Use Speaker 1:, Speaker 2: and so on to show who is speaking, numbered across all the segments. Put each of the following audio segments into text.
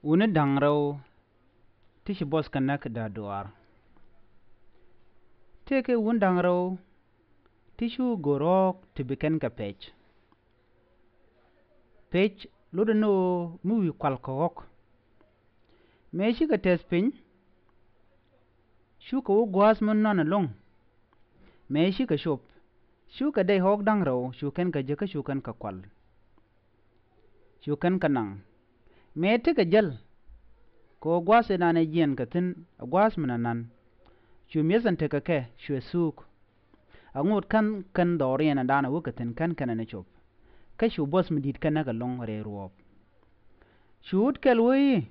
Speaker 1: Wuni dangraw tishi bos kanak da duar. Teke wun dangraw tishu gorok tibiken ka pech. Pech luda no muwi kwal kawok. Meshi ka tespin shu ka wu gwas mun nana long. Meshi ka shop shu ka day hok dangraw shu ken ka jeka shu ken ka kwal. Shu ken ka nang. Me teke jel ko gwas nana jen ka tin gwas munanan. Shu mesan teke ke shu suk. Angut kan dorian dana wukatin kan na chop. Ka shu bos midit kan naga long re ruop. Shu ut kel wui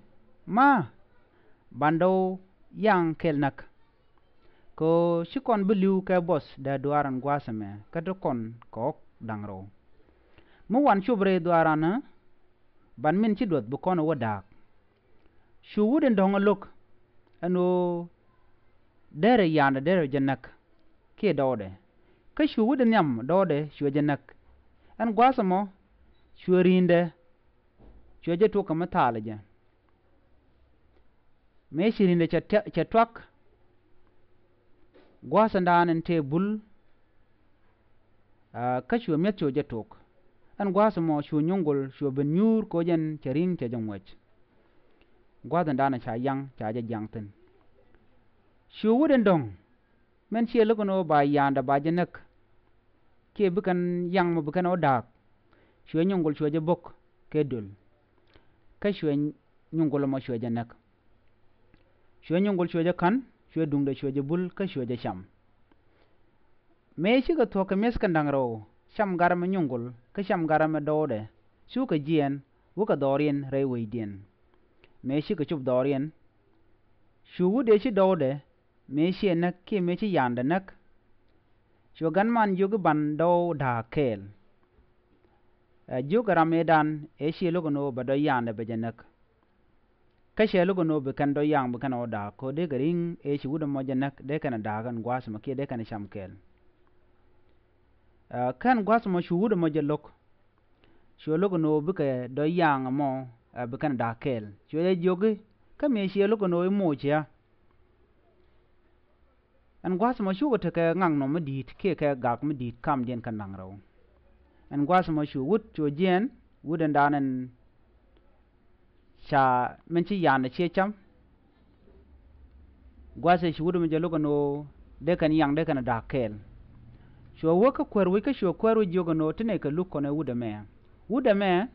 Speaker 1: ma bando yang kel nak. Ko shikon beliu ka bos da duaran gwasame ka dokon kok dangro. Mu wan shubre duarana ban min chidot bukon wadak. Shu wuden donga look ano dere yana dere janak ke dode. Ka shu wuden nyam dode shu janak. An gwasamo shu rinde shu jetu ka matalaja. Me shirinde chatwak gwasandanan te bul ka shu met shu jetuk. An gwasamo shu nyungul shu benyur ko jen charin cha jangwach. Gwasandanan cha yang cha jangtin. Shu wuden dong men shi lukono ba yanda ba janak. Ke bukan yang mo bukan odak. Shu nyungul shu bok ke dul. Ka shu nyungul mo shu janak. Shu nyungul shu kan shu dungde shu bul ka shu sham. Me shi ka to ka mes kan dangro sham garam nyungul ka sham garam dode. Shu ka jien wu ka dorien re weidien. Me shi ka chup dorien. Shu wude shi dode me shi nak ke me shi yanda nak. Shu ganman yugu ban do da kel. Yugu ramedan e shi lugono ba do yanda ba janak. Ka shi lugono ba kan do yang ba kan oda ko de garing e shi wudu mo janak de kan da gan gwas ma ke de kan sham kel. Kan gwas mo shu wudu mo jalok. Shu lugono ba ka do yang mo ba kan da kel. Shu yugu ka me shi lugono e mo chia. An gwasamo shu wut ke ngang no medit ke gak medit kam jen kan nangraw. An gwasamo shu wut cho jen wuden danen cha menchi yana che cham. Gwase shu wudu mejalo kono de kan yang de kan dakel. Shu woka kwerwi ka shu kwerwi jogono tene ka luk kono wude me. Wude me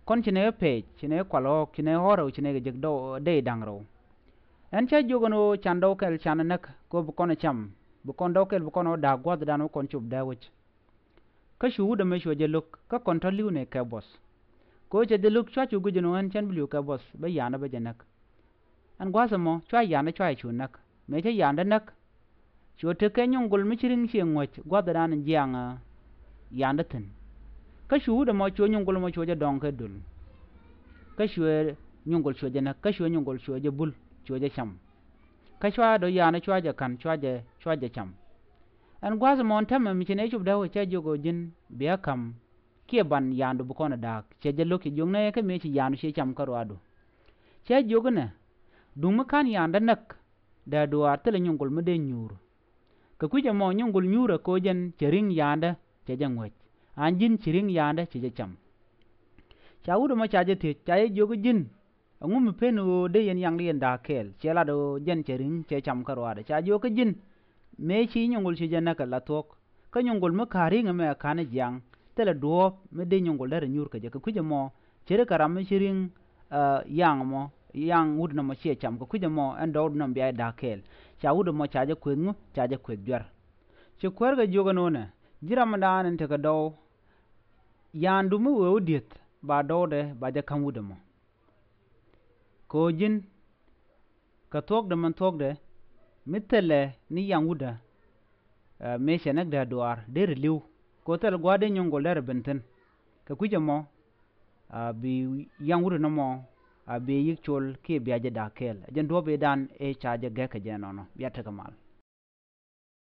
Speaker 1: kon chine page chine kwalo chine horo chine jek do de dangraw. En cha jogono chando kel chananak ko bukono cham bukon do kel bukono da gwad dano kon chup dawich ka shu wuda me shu jeluk ka kontroliu ne ka bos ko che deluk chwa chu gujino an chan bliu ka bos ba yana ba janak an gwasamo chwa yana chwa chu nak me che yanda nak shu te ke nyungul michiring chi ngoch gwad dano jianga yanda tin ka shu wuda mo chu nyungul mo chu dong ka dul ka shu nyungul shu janak ka shu nyungul shu bul chua cham ka chua do yana chua ja kan chua ja cham an gwaz mon tam mi chine chub dawo cha jogo jin biya kam ke ban yandu bu kona dak che je loki jong na ka me chi yanu she cham karo adu che jogo na dum kan yanda nak da do atele nyungul me de nyur ka kuje mo nyungul nyura ko jen chering yanda che jangwech an jin chering yanda che je cham cha wudu ma cha je te cha jogo jin ngum penu de yen yang lien da kel chela do jen cherin che cham karwade cha jo ka jin me chi nyungul chi jana ka latok ka nyungul ma kari ngame kana jang tele do me de nyungul der nyur ka je ka kuje mo chere karam chirin yang mo yang wud na mo che cham ka kuje mo en do na biya da kel cha wud mo cha je kwengu cha je kwegjar che kwer ga joga nona jiram dan en te ka do yandu mu wo diet ba do de ba je kan wud mo ko jin ka tok de man tok de mitele ni yang wuda me shenak da duar der liu ko tel gwade nyongol der benten ka kuje mo bi yang wuda no mo be yik chol ke biaje da kel jen do be dan e chaje ge ka jenono biata kamal